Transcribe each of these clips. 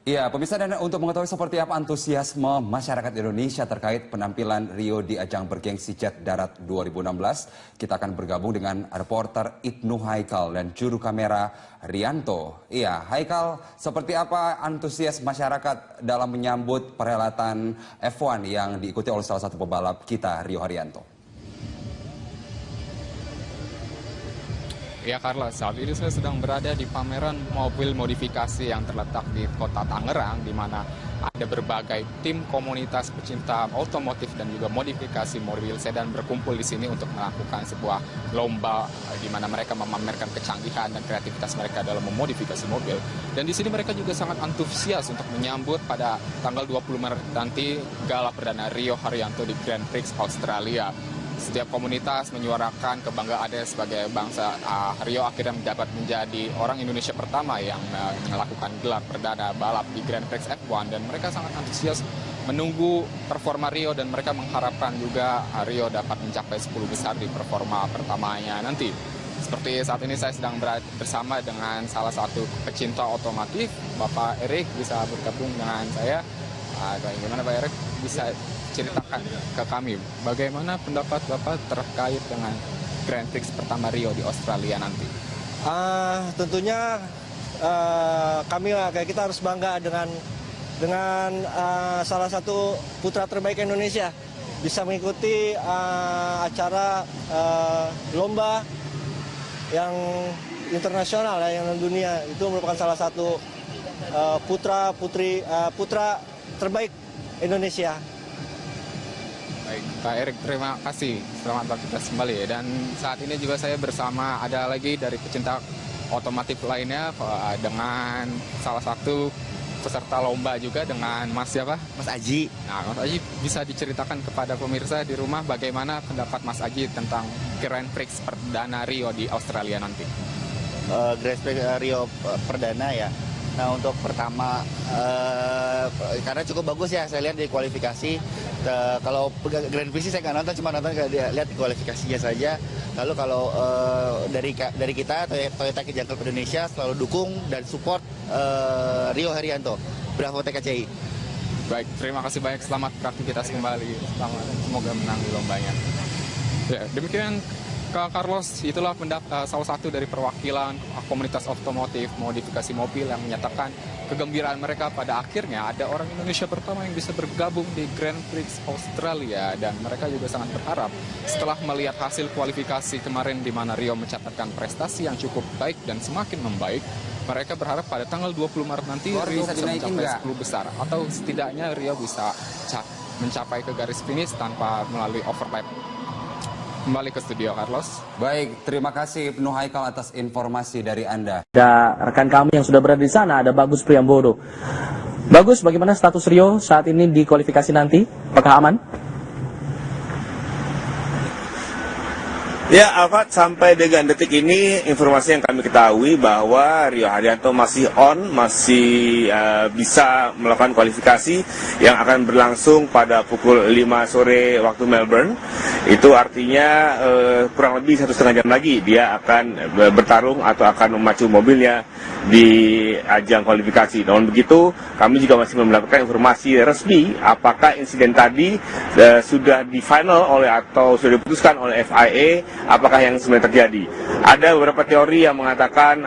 Ya, pemirsa, dan untuk mengetahui seperti apa antusiasme masyarakat Indonesia terkait penampilan Rio di ajang bergengsi Jet Darat 2016, kita akan bergabung dengan reporter Ibnu Haikal dan juru kamera Rianto. Iya, Haikal, seperti apa antusias masyarakat dalam menyambut perhelatan F1 yang diikuti oleh salah satu pebalap kita, Rio Haryanto? Ya Carlos, saat ini saya sedang berada di pameran mobil modifikasi yang terletak di kota Tangerang, di mana ada berbagai tim komunitas pecinta otomotif dan juga modifikasi mobil sedan berkumpul di sini untuk melakukan sebuah lomba di mana mereka memamerkan kecanggihan dan kreativitas mereka dalam memodifikasi mobil. Dan di sini mereka juga sangat antusias untuk menyambut pada tanggal 20 Maret nanti gala perdana Rio Haryanto di Grand Prix Australia. Setiap komunitas menyuarakan kebanggaannya sebagai bangsa. Rio akhirnya dapat menjadi orang Indonesia pertama yang melakukan gelar perdana balap di Grand Prix F1, dan mereka sangat antusias menunggu performa Rio, dan mereka mengharapkan juga Rio dapat mencapai 10 besar di performa pertamanya nanti. Seperti saat ini saya sedang bersama dengan salah satu pecinta otomotif, Bapak Erik, bisa bergabung dengan saya. Bagaimana Pak Erik, bisa ceritakan ke kami bagaimana pendapat Bapak terkait dengan Grand Prix pertama Rio di Australia nanti? Tentunya kita harus bangga dengan salah satu putra terbaik Indonesia bisa mengikuti acara lomba yang internasional yang dunia. Itu merupakan salah satu putra terbaik Indonesia. Baik, Pak Erik, terima kasih. Selamat beraktivitas kembali. Dan saat ini juga saya bersama ada lagi dari pecinta otomotif lainnya dengan salah satu peserta lomba juga, dengan Mas siapa? Mas Aji. Nah, Mas Aji, bisa diceritakan kepada pemirsa di rumah bagaimana pendapat Mas Aji tentang Grand Prix perdana Rio di Australia nanti? Grand Prix Rio perdana ya. Nah, untuk pertama, karena cukup bagus ya, saya lihat di kualifikasi. Kalau Grand Prix sih saya nggak nonton, cuma nonton lihat di kualifikasinya saja. Lalu kalau dari kita, Toyota Kejangkau Indonesia selalu dukung dan support Rio Haryanto. Bravo TKCI. Baik, terima kasih banyak. Selamat beraktivitas kembali. Semoga menang di lombanya. Ya, demikian Kak Carlos, itulah salah satu dari perwakilan komunitas otomotif modifikasi mobil yang menyatakan kegembiraan mereka pada akhirnya ada orang Indonesia pertama yang bisa bergabung di Grand Prix Australia, dan mereka juga sangat berharap setelah melihat hasil kualifikasi kemarin di mana Rio mencatatkan prestasi yang cukup baik dan semakin membaik. Mereka berharap pada tanggal 20 Maret nanti Rio bisa mencapai 10 besar, atau setidaknya Rio bisa mencapai ke garis finish tanpa melalui overlap. Kembali ke studio, Carlos. Baik, terima kasih Ibnu Haikal atas informasi dari Anda. Ada rekan kami yang sudah berada di sana, ada Bagus Priambodo. Bagus, bagaimana status Rio saat ini di kualifikasi nanti? Apakah aman? Ya, Alfat, sampai dengan detik ini informasi yang kami ketahui bahwa Rio Haryanto masih masih bisa melakukan kualifikasi yang akan berlangsung pada pukul 5 sore waktu Melbourne. Itu artinya kurang lebih 1,5 jam lagi dia akan bertarung atau akan memacu mobilnya di ajang kualifikasi. Namun begitu, kami juga masih belum mendapatkan informasi resmi apakah insiden tadi sudah di final atau sudah diputuskan oleh FIA, apakah yang sebenarnya terjadi. Ada beberapa teori yang mengatakan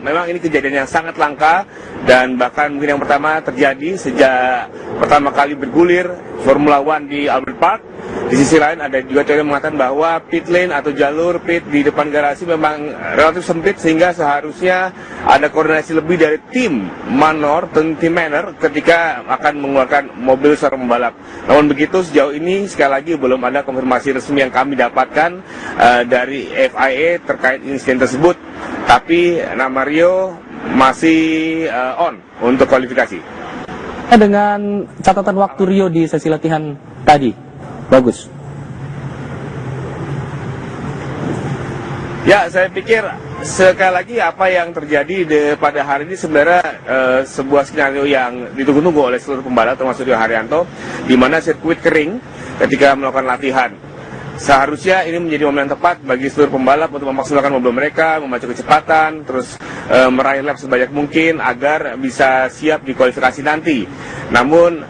memang ini kejadian yang sangat langka, dan bahkan mungkin yang pertama terjadi sejak pertama kali bergulir Formula One di Albert Park. Di sisi lain ada juga teori yang mengatakan bahwa pit lane atau jalur pit di depan garasi memang relatif sempit, sehingga seharusnya ada koordinasi lebih dari tim manor, tim manor ketika akan mengeluarkan mobil seorang pembalap. Namun begitu, sejauh ini sekali lagi belum ada konfirmasi resmi yang kami dapatkan dari FIA terkait insiden tersebut. Tapi nama Rio masih on untuk kualifikasi. Dengan catatan waktu Rio di sesi latihan tadi, Bagus. Ya, saya pikir sekali lagi apa yang terjadi pada hari ini sebenarnya sebuah skenario yang ditunggu-tunggu oleh seluruh pembalap termasuk Rio Haryanto, di mana sirkuit kering ketika melakukan latihan. seharusnya ini menjadi momen yang tepat bagi seluruh pembalap untuk memaksimalkan mobil mereka, memacu kecepatan, terus meraih lap sebanyak mungkin agar bisa siap di kualifikasi nanti. Namun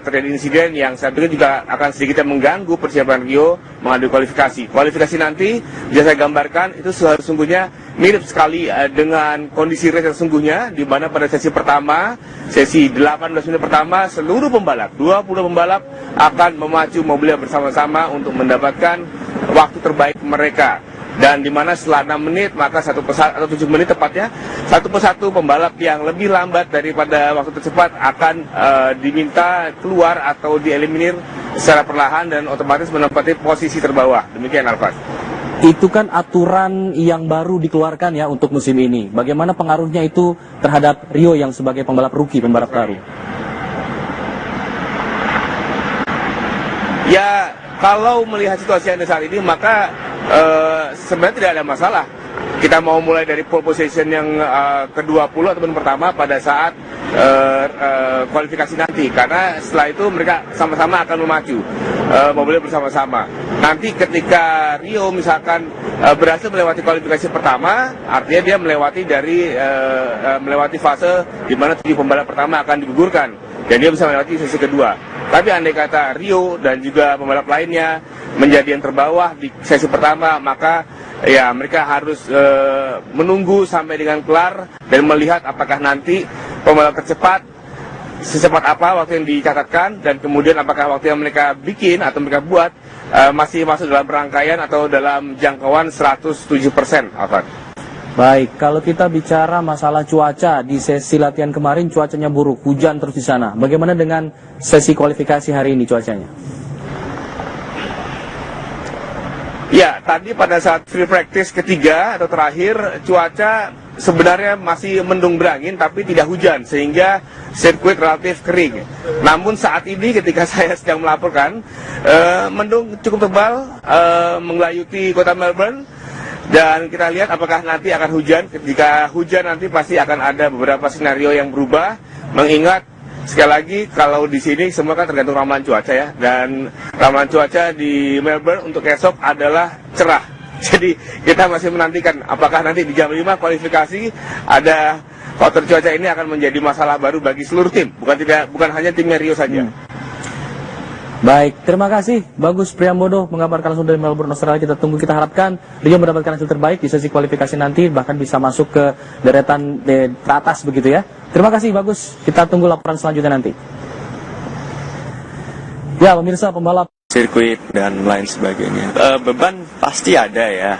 terjadi insiden yang saya pikir juga akan sedikit mengganggu persiapan Rio menghadapi kualifikasi. Kualifikasi nanti bisa saya gambarkan itu sesungguhnya mirip sekali dengan kondisi race yang sesungguhnya, di mana pada sesi pertama, sesi 18 menit pertama, seluruh pembalap, 20 pembalap akan memacu mobilnya bersama-sama untuk mendapatkan waktu terbaik mereka. Dan di mana setelah 6 menit, maka atau 7 menit tepatnya, satu persatu pembalap yang lebih lambat daripada waktu tercepat akan diminta keluar atau dieliminir secara perlahan dan otomatis menempati posisi terbawah. Demikian, Alfas. Itu kan aturan yang baru dikeluarkan ya untuk musim ini. Bagaimana pengaruhnya itu terhadap Rio yang sebagai pembalap rookie, pembalap baru? Ya, kalau melihat situasi yang ada saat ini, maka sebenarnya tidak ada masalah. Kita mau mulai dari pole position yang ke-20 ataupun pertama pada saat kualifikasi nanti, karena setelah itu mereka sama-sama akan memacu mobilnya bersama-sama. Nanti ketika Rio misalkan berhasil melewati kualifikasi pertama, artinya dia melewati fase di mana 7 pembalap pertama akan digugurkan dan dia bisa melewati sesi kedua. Tapi andai kata Rio dan juga pembalap lainnya menjadi yang terbawah di sesi pertama, maka ya mereka harus menunggu sampai dengan kelar dan melihat apakah nanti pembalap tercepat secepat apa waktu yang dicatatkan, dan kemudian apakah waktu yang mereka bikin atau mereka buat masih masuk dalam rangkaian atau dalam jangkauan 107%. Alfred. Baik, kalau kita bicara masalah cuaca, di sesi latihan kemarin cuacanya buruk, hujan terus di sana. Bagaimana dengan sesi kualifikasi hari ini cuacanya? Ya, tadi pada saat free practice ketiga atau terakhir, cuaca sebenarnya masih mendung berangin tapi tidak hujan, sehingga sirkuit relatif kering. Namun saat ini ketika saya sedang melaporkan, mendung cukup tebal menggelayuti kota Melbourne. Dan kita lihat apakah nanti akan hujan. Jika hujan nanti pasti akan ada beberapa skenario yang berubah. Mengingat sekali lagi kalau di sini semua kan tergantung ramalan cuaca ya. Dan ramalan cuaca di Melbourne untuk esok adalah cerah. Jadi kita masih menantikan apakah nanti di jam 5 kualifikasi ada faktor cuaca ini akan menjadi masalah baru bagi seluruh tim. Bukan hanya timnya Rio saja. Baik, terima kasih Bagus Priambodo mengabarkan langsung dari Melbourne, Australia. Kita tunggu, kita harapkan Rio mendapatkan hasil terbaik di sesi kualifikasi nanti, bahkan bisa masuk ke deretan teratas begitu ya. Terima kasih Bagus, kita tunggu laporan selanjutnya nanti. Ya pemirsa, pembalap sirkuit dan lain sebagainya. Beban pasti ada ya,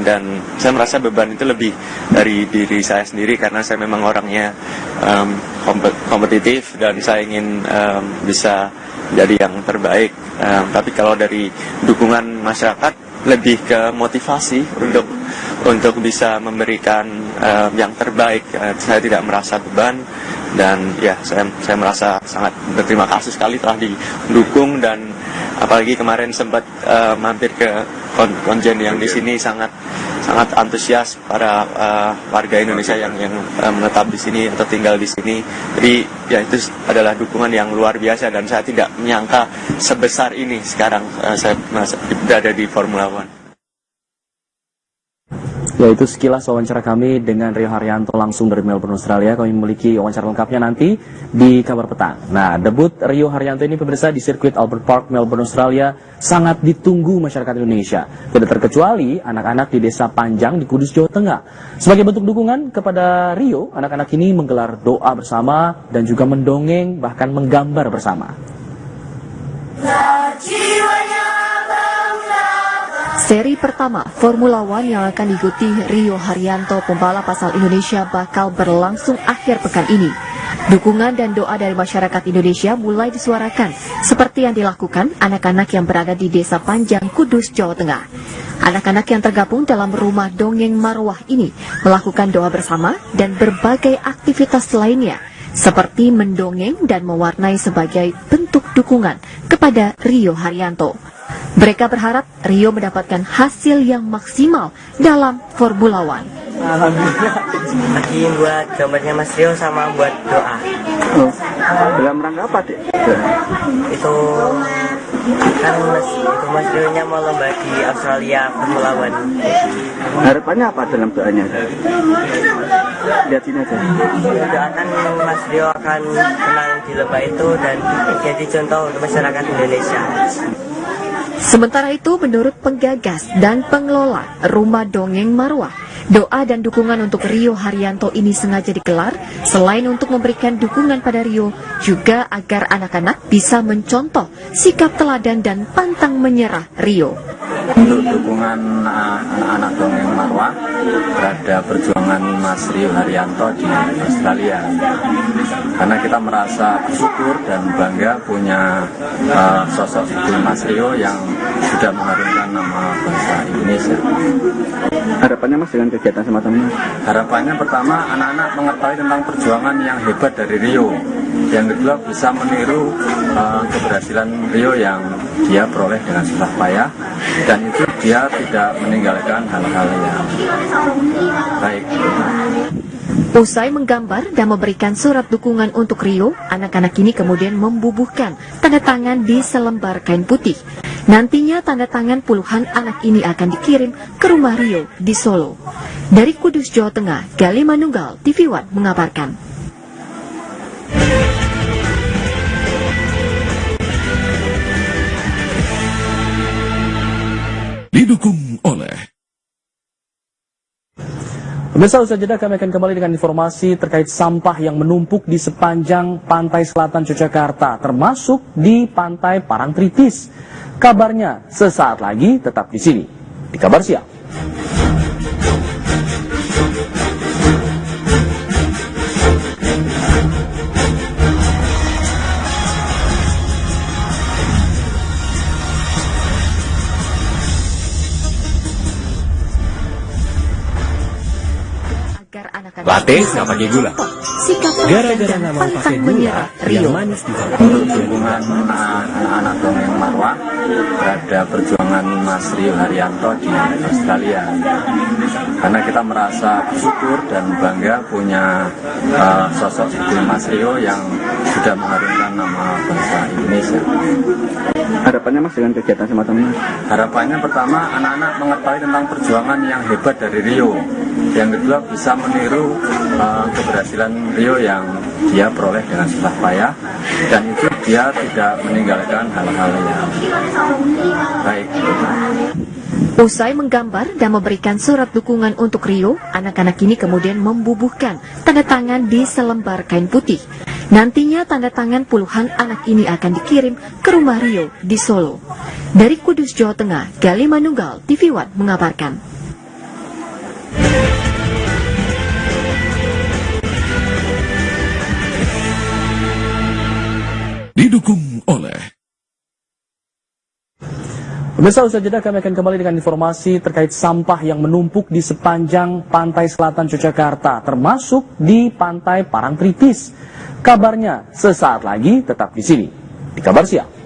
dan saya merasa beban itu lebih dari diri saya sendiri karena saya memang orangnya kompetitif dan saya ingin bisa jadi yang terbaik. Tapi kalau dari dukungan masyarakat lebih ke motivasi untuk bisa memberikan yang terbaik. Saya tidak merasa beban dan ya saya merasa sangat berterima kasih sekali telah didukung, dan apalagi kemarin sempat mampir ke konjen yang di sini sangat antusias para warga Indonesia yang menetap di sini atau tinggal di sini. Jadi ya itu adalah dukungan yang luar biasa dan saya tidak menyangka sebesar ini sekarang saya berada di Formula One. Yaitu sekilas wawancara kami dengan Rio Haryanto langsung dari Melbourne, Australia. Kami memiliki wawancara lengkapnya nanti di kabar petang. Nah, debut Rio Haryanto ini pemirsa di sirkuit Albert Park, Melbourne, Australia sangat ditunggu masyarakat Indonesia. Tidak terkecuali anak-anak di Desa Panjang di Kudus, Jawa Tengah. Sebagai bentuk dukungan kepada Rio, anak-anak ini menggelar doa bersama dan juga mendongeng, bahkan menggambar bersama. Seri pertama Formula One yang akan diikuti Rio Haryanto, pembalap asal Indonesia, bakal berlangsung akhir pekan ini. Dukungan dan doa dari masyarakat Indonesia mulai disuarakan, seperti yang dilakukan anak-anak yang berada di Desa Panjang, Kudus, Jawa Tengah. Anak-anak yang tergabung dalam rumah dongeng Marwah ini melakukan doa bersama dan berbagai aktivitas lainnya, seperti mendongeng dan mewarnai sebagai bentuk dukungan kepada Rio Haryanto. Mereka berharap Rio mendapatkan hasil yang maksimal dalam Formula One. Alhamdulillah. Lagi buat gambarnya Mas Rio sama buat doa. Dalam rangka apa, Dik? Itu kan Mas Rio-nya mau lomba di Australia Formula One. Harapannya apa dalam doanya? Lihat sini aja. Doakan Mas Rio akan menang di lomba itu dan jadi contoh untuk masyarakat Indonesia. Sementara itu, menurut penggagas dan pengelola Rumah Dongeng Marwah, doa dan dukungan untuk Rio Haryanto ini sengaja digelar selain untuk memberikan dukungan pada Rio, juga agar anak-anak bisa mencontoh sikap teladan dan pantang menyerah Rio. Untuk dukungan anak-anak Dongeng Marwah terhadap perjuangan Mas Rio Haryanto di Australia, karena kita merasa bersyukur dan bangga punya sosok seperti Mas Rio yang sudah mengharumkan nama bangsa Indonesia. Harapannya Mas dengan kegiatan semacam ini? Harapannya pertama, anak-anak mengetahui tentang perjuangan yang hebat dari Rio. Yang kedua, bisa meniru keberhasilan Rio yang dia peroleh dengan susah payah, dan itu dia tidak meninggalkan hal-hal yang baik. Usai menggambar dan memberikan surat dukungan untuk Rio, anak-anak ini kemudian membubuhkan tanda tangan di selembar kain putih. Nantinya tanda tangan puluhan anak ini akan dikirim ke rumah Rio di Solo. Dari Kudus, Jawa Tengah, Gali Manunggal, TV One mengabarkan. Didukung oleh Pemirsa, usai jeda kami akan kembali dengan informasi terkait sampah yang menumpuk di sepanjang pantai selatan Yogyakarta, termasuk di pantai Parangtritis. Kabarnya sesaat lagi, tetap di sini di Kabar Siang. latte nggak pakai gula. Gara-gara nggak mau pakai gula, yang manis di Dukungan anak-anak Dongeng Marwah terhadap perjuangan Mas Rio Haryanto di Australia, karena kita merasa bersyukur dan bangga punya sosok seperti Mas Rio yang sudah mengharumkan nama bangsa Indonesia. Harapannya Mas dengan kegiatan semacam ini? Harapannya pertama, anak-anak mengetahui tentang perjuangan yang hebat dari Rio. Yang kedua, bisa meniru keberhasilan Rio yang dia peroleh dengan susah payah, dan itu dia tidak meninggalkan hal-hal yang baik. Usai menggambar dan memberikan surat dukungan untuk Rio, anak-anak ini kemudian membubuhkan tanda tangan di selembar kain putih. Nantinya tanda tangan puluhan anak ini akan dikirim ke rumah Rio di Solo. Dari Kudus, Jawa Tengah, Gali Manunggal, TV One mengabarkan. Didukung oleh Pemirsa, usai jeda kami akan kembali dengan informasi terkait sampah yang menumpuk di sepanjang pantai selatan Yogyakarta, termasuk di pantai Parangtritis. Kabarnya sesaat lagi, tetap di sini di Kabar Siang.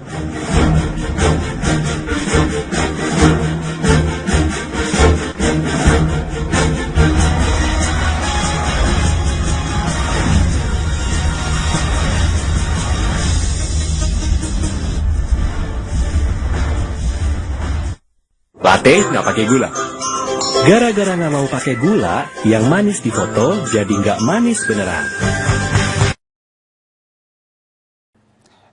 latte nggak pakai gula. Gara-gara nggak mau pakai gula, yang manis di foto jadi nggak manis beneran.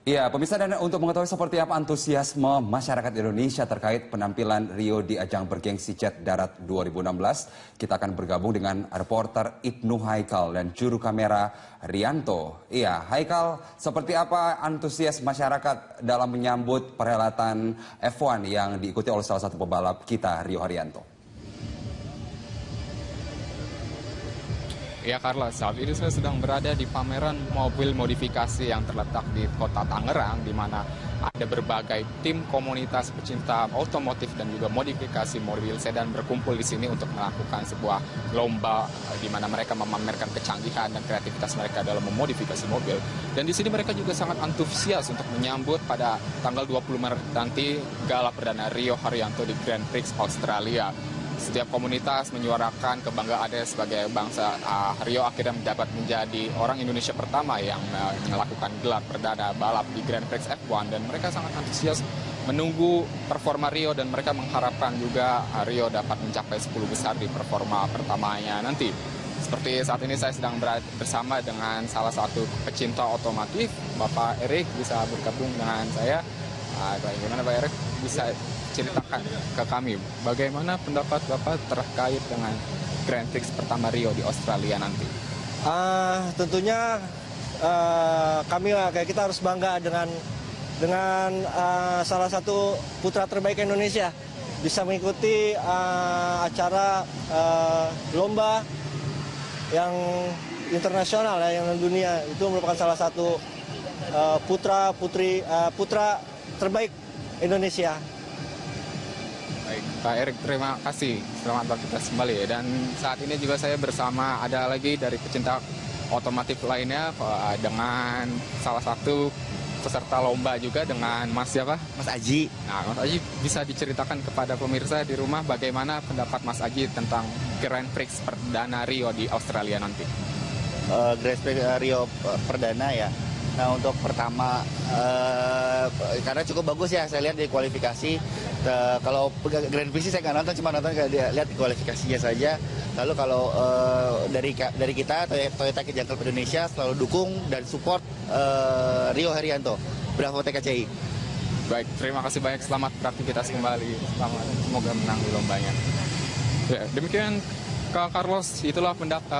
Ya, pemirsa, dan untuk mengetahui seperti apa antusiasme masyarakat Indonesia terkait penampilan Rio di ajang bergengsi jet darat 2016, kita akan bergabung dengan reporter Ibnu Haikal dan juru kamera Rianto. Iya, Haikal, seperti apa antusias masyarakat dalam menyambut perhelatan F1 yang diikuti oleh salah satu pebalap kita, Rio Haryanto? Ya Carla, saat ini saya sedang berada di pameran mobil modifikasi yang terletak di kota Tangerang, di mana ada berbagai tim komunitas pecinta otomotif dan juga modifikasi mobil sedan berkumpul di sini untuk melakukan sebuah lomba di mana mereka memamerkan kecanggihan dan kreativitas mereka dalam memodifikasi mobil. Dan di sini mereka juga sangat antusias untuk menyambut pada tanggal 20 Maret nanti gala perdana Rio Haryanto di Grand Prix Australia. Setiap komunitas menyuarakan kebanggaannya sebagai bangsa. Rio akhirnya mendapat menjadi orang Indonesia pertama yang melakukan gelar perdana balap di Grand Prix F1, dan mereka sangat antusias menunggu performa Rio dan mereka mengharapkan juga Rio dapat mencapai 10 besar di performa pertamanya nanti. Seperti saat ini saya sedang bersama dengan salah satu pecinta otomotif, Bapak Erik, bisa bergabung dengan saya. Bagaimana Pak Erik bisa ceritakan ke kami bagaimana pendapat Bapak terkait dengan Grand Prix pertama Rio di Australia nanti? Tentunya kami kayak kita harus bangga dengan salah satu putra terbaik Indonesia bisa mengikuti acara lomba yang internasional yang dunia. Itu merupakan salah satu putra terbaik Indonesia. Baik, Pak Erik, terima kasih. Selamat beraktivitas kembali. Dan saat ini juga saya bersama ada lagi dari pecinta otomotif lainnya dengan salah satu peserta lomba juga dengan Mas siapa? Mas Aji. Nah, Mas Aji bisa diceritakan kepada pemirsa di rumah bagaimana pendapat Mas Aji tentang Grand Prix perdana Rio di Australia nanti? Grand Prix Rio perdana ya. Nah untuk pertama karena cukup bagus ya saya lihat di kualifikasi. Kalau Grand Prix saya nggak nonton, cuma nonton lihat di kualifikasinya saja. Lalu kalau dari kita Toyota Kejangkal Indonesia selalu dukung dan support Rio Haryanto. Bravo TKCI. Baik, terima kasih banyak. Selamat beraktivitas kembali. Selamat, semoga menang di lombanya. Ya, demikian Kak Carlos, itulah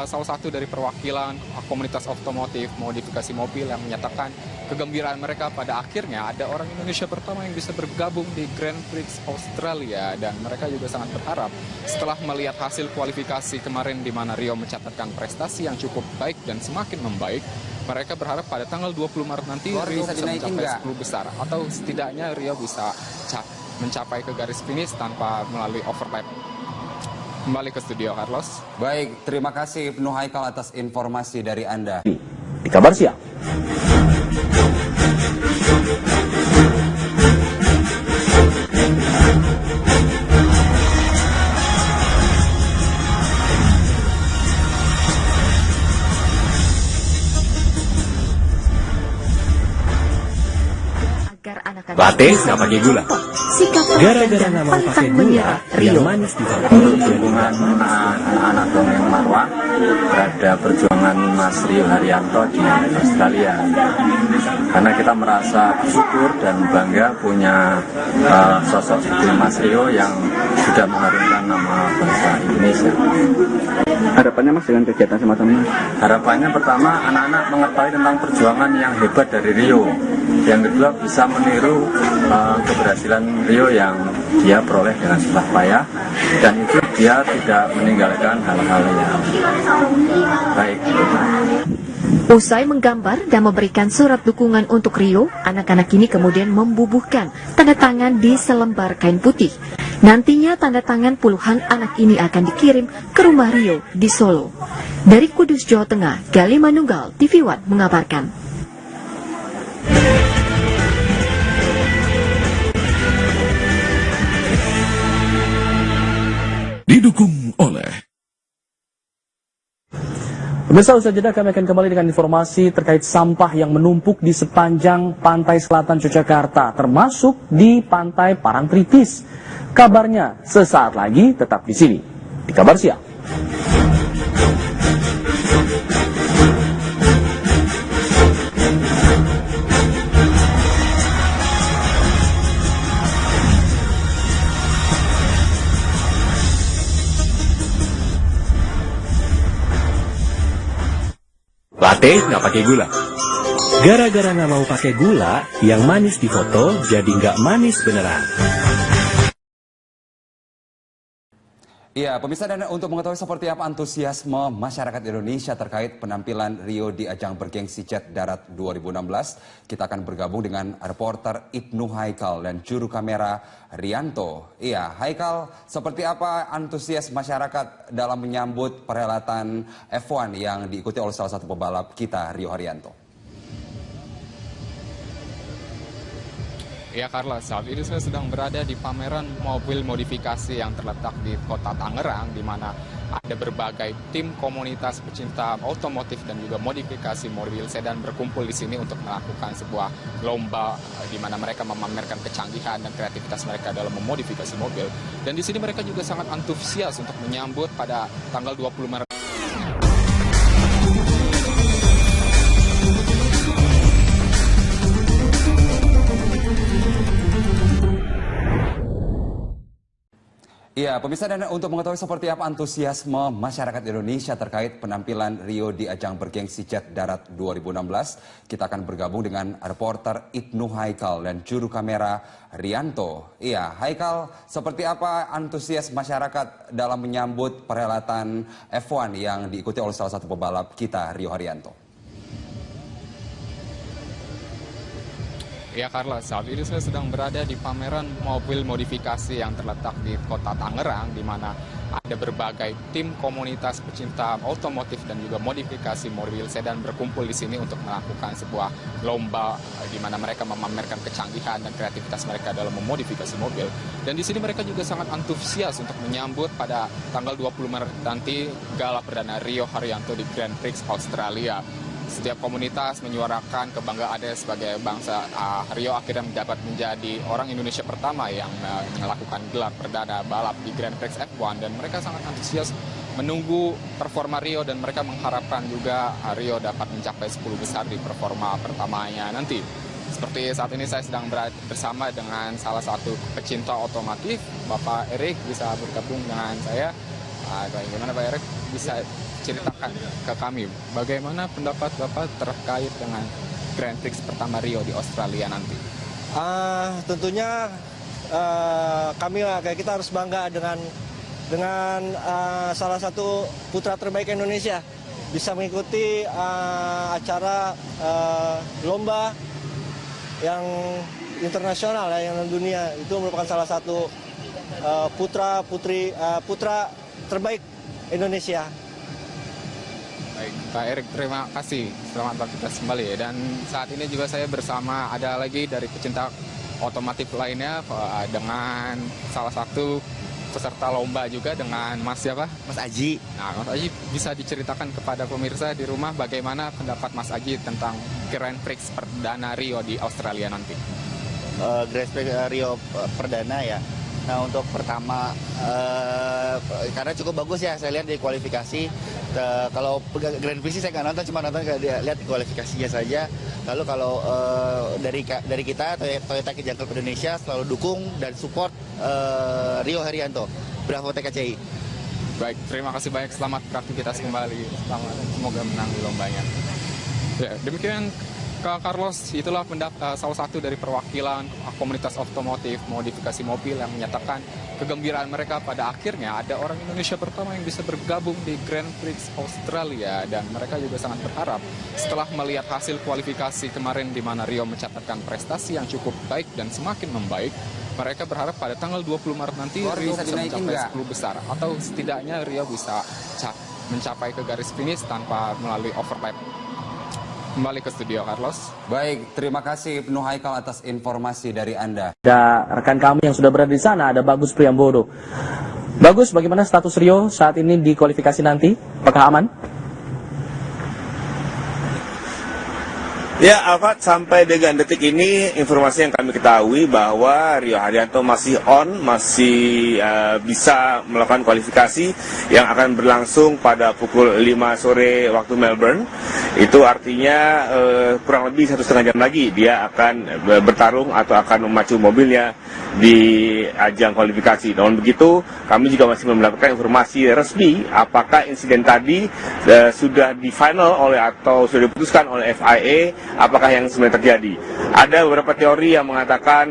salah satu dari perwakilan komunitas otomotif modifikasi mobil yang menyatakan kegembiraan mereka pada akhirnya ada orang Indonesia pertama yang bisa bergabung di Grand Prix Australia, dan mereka juga sangat berharap setelah melihat hasil kualifikasi kemarin di mana Rio mencatatkan prestasi yang cukup baik dan semakin membaik. Mereka berharap pada tanggal 20 Maret nanti Rio bisa mencapai 10 besar atau setidaknya Rio bisa mencapai ke garis finish tanpa melalui overlap. Kembali ke studio, Carlos. Baik, terima kasih Ibnu Haikal atas informasi dari Anda. Di Kabar Siang. Latte nggak pakai gula. Gara-gara nggak mau pakai gula, yang manis di Hubungan anak-anak dongeng Marwah terhadap perjuangan Mas Rio Haryanto di Australia. Karena kita merasa bersyukur dan bangga punya sosok seperti Mas Rio yang sudah mengharumkan nama bangsa Indonesia. Harapannya Mas dengan kegiatan semacam ini? Harapannya pertama, anak-anak mengetahui tentang perjuangan yang hebat dari Rio. Yang kedua, bisa meniru keberhasilan Rio yang dia peroleh dengan susah payah, dan itu dia tidak meninggalkan hal-hal yang baik. Usai menggambar dan memberikan surat dukungan untuk Rio, anak-anak ini kemudian membubuhkan tanda tangan di selembar kain putih. Nantinya tanda tangan puluhan anak ini akan dikirim ke rumah Rio di Solo. Dari Kudus, Jawa Tengah, Gali Manunggal, TV One mengabarkan. Didukung oleh Pemirsa, usai jeda kami akan kembali dengan informasi terkait sampah yang menumpuk di sepanjang pantai selatan Yogyakarta, termasuk di pantai Parangtritis. Kabarnya sesaat lagi, tetap di sini di Kabar Siang. latte nggak pakai gula. Gara-gara nggak mau pakai gula, yang manis di foto jadi nggak manis beneran. Ya, pemirsa, dan untuk mengetahui seperti apa antusiasme masyarakat Indonesia terkait penampilan Rio di ajang bergengsi jet darat 2016, kita akan bergabung dengan reporter Ibnu Haikal dan juru kamera Rianto. Iya, Haikal, seperti apa antusias masyarakat dalam menyambut perhelatan F1 yang diikuti oleh salah satu pebalap kita, Rio Haryanto? Ya Carla, saat ini saya sedang berada di pameran mobil modifikasi yang terletak di kota Tangerang, di mana ada berbagai tim komunitas pecinta otomotif dan juga modifikasi mobil sedan berkumpul di sini untuk melakukan sebuah lomba di mana mereka memamerkan kecanggihan dan kreativitas mereka dalam memodifikasi mobil. Dan di sini mereka juga sangat antusias untuk menyambut pada tanggal 20 Maret. Ya, pemirsa, dan untuk mengetahui seperti apa antusiasme masyarakat Indonesia terkait penampilan Rio di ajang bergengsi Jet Darat 2016, kita akan bergabung dengan reporter Ibnu Haikal dan juru kamera Rianto. Iya, Haikal, seperti apa antusias masyarakat dalam menyambut perhelatan F1 yang diikuti oleh salah satu pebalap kita, Rio Haryanto? Ya Carla, saat ini saya sedang berada di pameran mobil modifikasi yang terletak di kota Tangerang, di mana ada berbagai tim komunitas pecinta otomotif dan juga modifikasi mobil sedan berkumpul di sini untuk melakukan sebuah lomba di mana mereka memamerkan kecanggihan dan kreativitas mereka dalam memodifikasi mobil. Dan di sini mereka juga sangat antusias untuk menyambut pada tanggal 20 Maret nanti gala perdana Rio Haryanto di Grand Prix Australia. Setiap komunitas menyuarakan kebanggaannya sebagai bangsa. Rio akhirnya dapat menjadi orang Indonesia pertama yang melakukan gelar perdana balap di Grand Prix F1, dan mereka sangat antusias menunggu performa Rio, dan mereka mengharapkan juga Rio dapat mencapai 10 besar di performa pertamanya nanti. Seperti saat ini saya sedang bersama dengan salah satu pecinta otomotif, Bapak Erik, bisa bergabung dengan saya. Bagaimana Pak Erik, bisa ceritakan ke kami bagaimana pendapat Bapak terkait dengan Grand Prix pertama Rio di Australia nanti? Tentunya kita harus bangga dengan salah satu putra terbaik Indonesia bisa mengikuti acara lomba yang internasional yang dunia. Itu merupakan salah satu putra terbaik Indonesia. Baik, Pak Erik, terima kasih. Selamat beraktivitas kembali. Dan saat ini juga saya bersama ada lagi dari pecinta otomotif lainnya dengan salah satu peserta lomba juga, dengan Mas siapa? Mas Aji. Nah, Mas Aji, bisa diceritakan kepada pemirsa di rumah bagaimana pendapat Mas Aji tentang Grand Prix perdana Rio di Australia nanti? Grand Prix Rio perdana ya. Nah, untuk pertama, karena cukup bagus ya, saya lihat di kualifikasi. Kalau Grand Prix sih saya nggak nonton, cuma lihat di kualifikasinya saja. Lalu kalau dari kita, Toyota Kejangkau Indonesia selalu dukung dan support Rio Haryanto. Bravo TKCI. Baik, terima kasih banyak. Selamat beraktivitas kembali. Semoga menang di lombanya. Ya, demikian Kak Carlos, itulah salah satu dari perwakilan komunitas otomotif modifikasi mobil yang menyatakan kegembiraan mereka pada akhirnya ada orang Indonesia pertama yang bisa bergabung di Grand Prix Australia, dan mereka juga sangat berharap setelah melihat hasil kualifikasi kemarin di mana Rio mencatatkan prestasi yang cukup baik dan semakin membaik. Mereka berharap pada tanggal 20 Maret nanti Rio bisa mencapai 10 besar, atau setidaknya Rio bisa mencapai ke garis finish tanpa melalui overlap. Kembali ke studio, Carlos. Baik, terima kasih Ibnu Haikal atas informasi dari Anda. Ada rekan kami yang sudah berada di sana, ada Bagus Priambodo. Bagus, bagaimana status Rio saat ini di kualifikasi nanti? Apakah aman? Ya, Alfat, sampai dengan detik ini informasi yang kami ketahui bahwa Rio Haryanto masih masih bisa melakukan kualifikasi yang akan berlangsung pada pukul 5 sore waktu Melbourne. Itu artinya kurang lebih 1,5 jam lagi dia akan bertarung atau akan memacu mobilnya di ajang kualifikasi. Namun begitu, kami juga masih mendapatkan informasi resmi apakah insiden tadi sudah di final atau sudah diputuskan oleh FIA, apakah yang sebenarnya terjadi. Ada beberapa teori yang mengatakan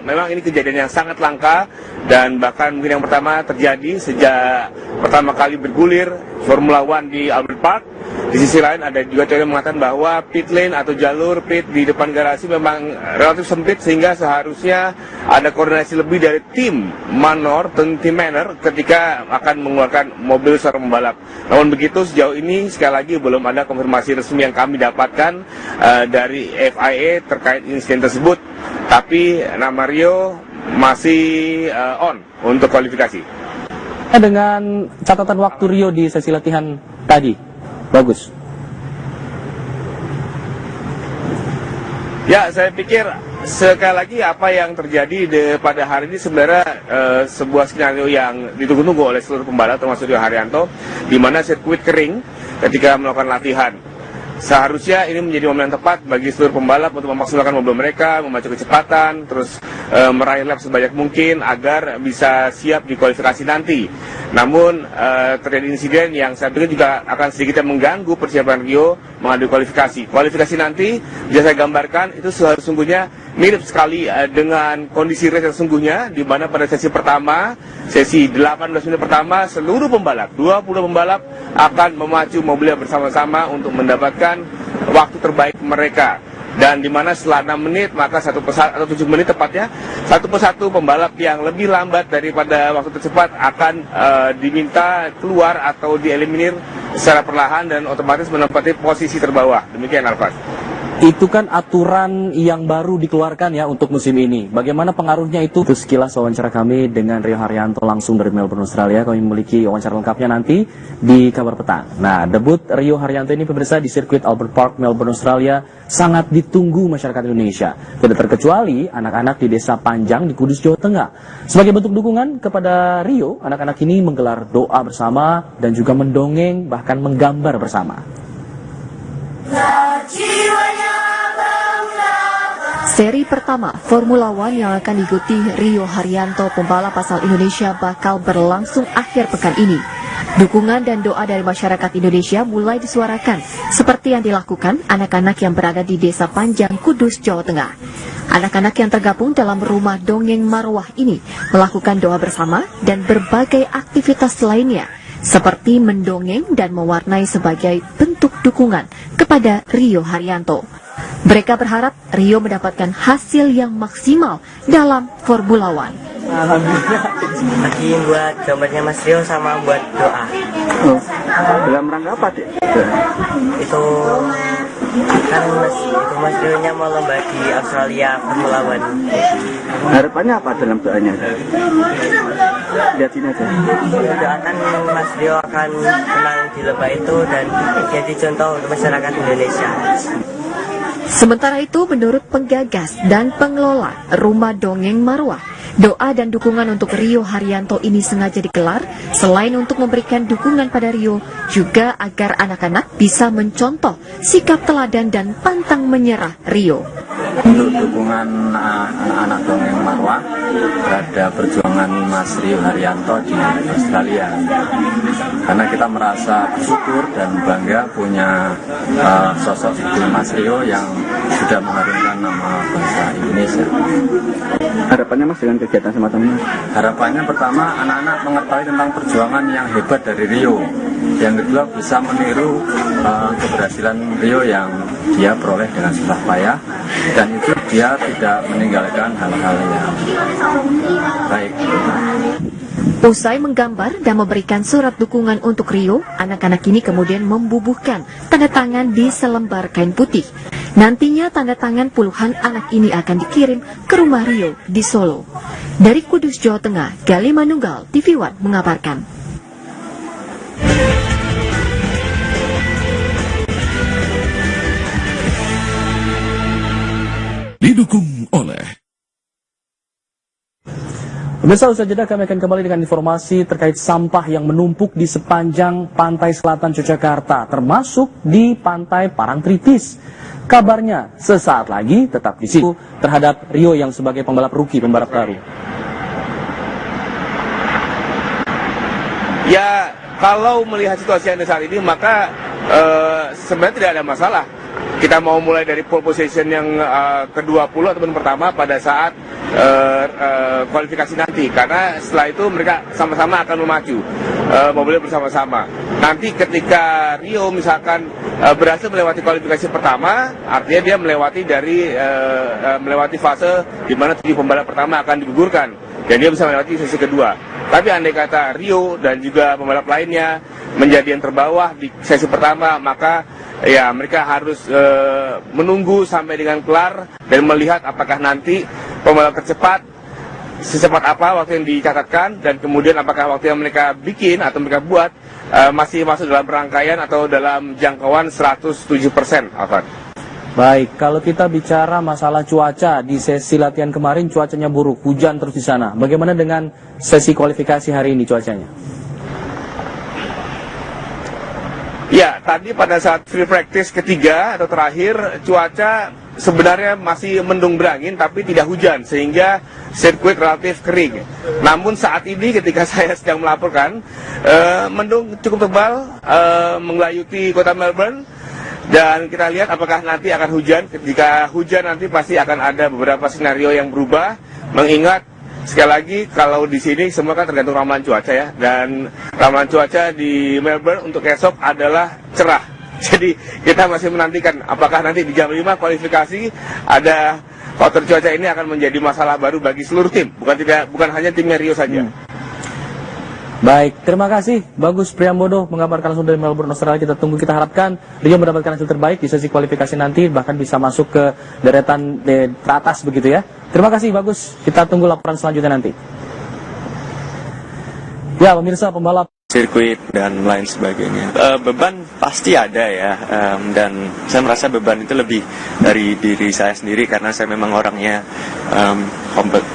memang ini kejadian yang sangat langka, dan bahkan mungkin yang pertama terjadi sejak pertama kali bergulir Formula One di Albert Park. Di sisi lain ada juga teori yang mengatakan bahwa pit lane atau jalur pit di depan garasi memang relatif sempit, sehingga seharusnya ada koordinasi lebih dari tim manor, tim manor ketika akan mengeluarkan mobil seorang pembalap. Namun begitu, sejauh ini sekali lagi belum ada konfirmasi resmi yang kami dapatkan dari FIA terkait insiden tersebut. Tapi nama Rio masih on untuk kualifikasi. Dengan catatan waktu Rio di sesi latihan tadi, bagus. Ya, saya pikir sekali lagi apa yang terjadi pada hari ini sebenarnya sebuah skenario yang ditunggu-tunggu oleh seluruh pembalap termasuk Rio Haryanto, di mana sirkuit kering ketika melakukan latihan. Seharusnya ini menjadi momen yang tepat bagi seluruh pembalap untuk memaksimalkan mobil mereka, memacu kecepatan, terus meraih lap sebanyak mungkin agar bisa siap di kualifikasi nanti. Namun terjadi insiden yang saya pikir juga akan sedikit mengganggu persiapan Rio menghadapi kualifikasi. Kualifikasi nanti bisa saya gambarkan itu sesungguhnya mirip sekali dengan kondisi race yang sesungguhnya, di mana pada sesi pertama, sesi 18 menit pertama, seluruh pembalap, 20 pembalap akan memacu mobilnya bersama-sama untuk mendapatkan waktu terbaik mereka. Dan di mana setelah 6 menit, maka atau 7 menit tepatnya, satu persatu pembalap yang lebih lambat daripada waktu tercepat akan diminta keluar atau dieliminir secara perlahan dan otomatis menempati posisi terbawah. Demikian, Alfas. Itu kan aturan yang baru dikeluarkan ya untuk musim ini. Bagaimana pengaruhnya itu? Itu sekilas wawancara kami dengan Rio Haryanto langsung dari Melbourne, Australia. Kami memiliki wawancara lengkapnya nanti di kabar petang. Nah, debut Rio Haryanto ini pemirsa di sirkuit Albert Park, Melbourne, Australia sangat ditunggu masyarakat Indonesia. Tidak terkecuali anak-anak di Desa Panjang di Kudus, Jawa Tengah. Sebagai bentuk dukungan kepada Rio, anak-anak ini menggelar doa bersama dan juga mendongeng bahkan menggambar bersama. Seri pertama Formula One yang akan diikuti Rio Haryanto pembalap asal Indonesia bakal berlangsung akhir pekan ini. Dukungan dan doa dari masyarakat Indonesia mulai disuarakan, seperti yang dilakukan anak-anak yang berada di Desa Panjang, Kudus, Jawa Tengah. Anak-anak yang tergabung dalam rumah dongeng marwah ini melakukan doa bersama dan berbagai aktivitas lainnya, seperti mendongeng dan mewarnai sebagai bentuk dukungan kepada Rio Haryanto. Mereka berharap Rio mendapatkan hasil yang maksimal dalam Formula One. Alhamdulillah. Lagi buat gambarnya Mas Rio sama buat doa. Dalam rangka apa, Dek? Itu kan Mas Rio-nya mau lomba di Australia Formula One. Harapannya apa dalam doanya? Lihat sini aja. Doakan Mas Rio akan menang di lomba itu dan jadi contoh untuk masyarakat Indonesia. Sementara itu, menurut penggagas dan pengelola Rumah Dongeng Marwah, doa dan dukungan untuk Rio Haryanto ini sengaja digelar selain untuk memberikan dukungan pada Rio, juga agar anak-anak bisa mencontoh sikap teladan dan pantang menyerah Rio. Untuk dukungan anak-anak dongeng marwah terhadap perjuangan Mas Rio Haryanto di Australia, karena kita merasa bersyukur dan bangga punya sosok seperti Mas Rio yang sudah mengharumkan nama bangsa Indonesia. Harapannya Mas dengan kegiatan semacam ini? Harapannya pertama, anak-anak mengetahui tentang perjuangan yang hebat dari Rio. Yang kedua, bisa meniru keberhasilan Rio yang dia peroleh dengan susah payah, dan itu dia tidak meninggalkan hal-hal yang baik. Usai menggambar dan memberikan surat dukungan untuk Rio, anak-anak ini kemudian membubuhkan tanda tangan di selembar kain putih. Nantinya tanda tangan puluhan anak ini akan dikirim ke rumah Rio di Solo. Dari Kudus, Jawa Tengah, Gali Manunggal, TV One mengabarkan. Didukung oleh Pemirsa, usai jeda kami akan kembali dengan informasi terkait sampah yang menumpuk di sepanjang pantai selatan Yogyakarta, termasuk di pantai Parangtritis. Kabarnya sesaat lagi tetap di situ terhadap Rio yang sebagai pembalap rookie, pembalap baru. Ya, kalau melihat situasi yang ada saat ini, maka sebenarnya tidak ada masalah. Kita mau mulai dari pole position yang ke-20 ataupun pertama pada saat kualifikasi nanti, karena setelah itu mereka sama-sama akan memacu mobilnya bersama-sama. Nanti ketika Rio misalkan berhasil melewati kualifikasi pertama, artinya dia melewati fase di mana 7 pembalap pertama akan digugurkan dan dia bisa melewati sesi kedua. Tapi andai kata Rio dan juga pembalap lainnya menjadi yang terbawah di sesi pertama, maka ya mereka harus menunggu sampai dengan kelar dan melihat apakah nanti pembalap tercepat secepat apa waktu yang dicatatkan, dan kemudian apakah waktu yang mereka bikin atau mereka buat masih masuk dalam rangkaian atau dalam jangkauan 107%, Alvan. Baik, kalau kita bicara masalah cuaca, di sesi latihan kemarin cuacanya buruk, hujan terus di sana. Bagaimana dengan sesi kualifikasi hari ini cuacanya? Ya, tadi pada saat free practice ketiga atau terakhir, cuaca sebenarnya masih mendung berangin tapi tidak hujan, sehingga sirkuit relatif kering. Namun saat ini ketika saya sedang melaporkan, mendung cukup tebal menggelayuti kota Melbourne, dan kita lihat apakah nanti akan hujan. Jika hujan nanti pasti akan ada beberapa skenario yang berubah, mengingat sekali lagi, kalau di sini semua kan tergantung ramalan cuaca ya, dan ramalan cuaca di Melbourne untuk esok adalah cerah. Jadi kita masih menantikan apakah nanti di jam 5 kualifikasi ada faktor cuaca ini akan menjadi masalah baru bagi seluruh tim, bukan hanya timnya Rio saja. Baik, terima kasih Bagus Priambodo mengabarkan langsung dari Melbourne, Australia. Kita tunggu, kita harapkan Rio mendapatkan hasil terbaik di sesi kualifikasi nanti, bahkan bisa masuk ke deretan teratas begitu ya. Terima kasih Bagus, kita tunggu laporan selanjutnya nanti. Ya pemirsa, pembalap sirkuit dan lain sebagainya. Beban pasti ada ya, dan saya merasa beban itu lebih dari diri saya sendiri karena saya memang orangnya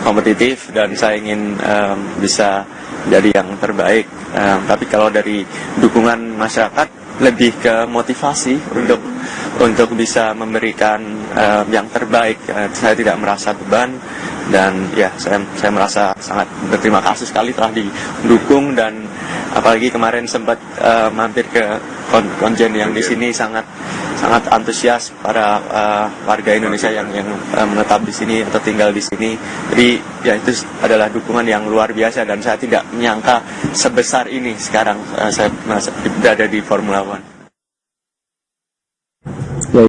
kompetitif dan saya ingin bisa jadi yang terbaik. Tapi kalau dari dukungan masyarakat lebih ke motivasi untuk bisa memberikan yang terbaik. Saya tidak merasa beban dan ya saya merasa sangat berterima kasih sekali telah didukung, dan apalagi kemarin sempat mampir ke konjen yang di sini sangat antusias para warga Indonesia yang menetap di sini atau tinggal di sini. Jadi ya itu adalah dukungan yang luar biasa dan saya tidak menyangka sebesar ini sekarang saya berada di Formula One.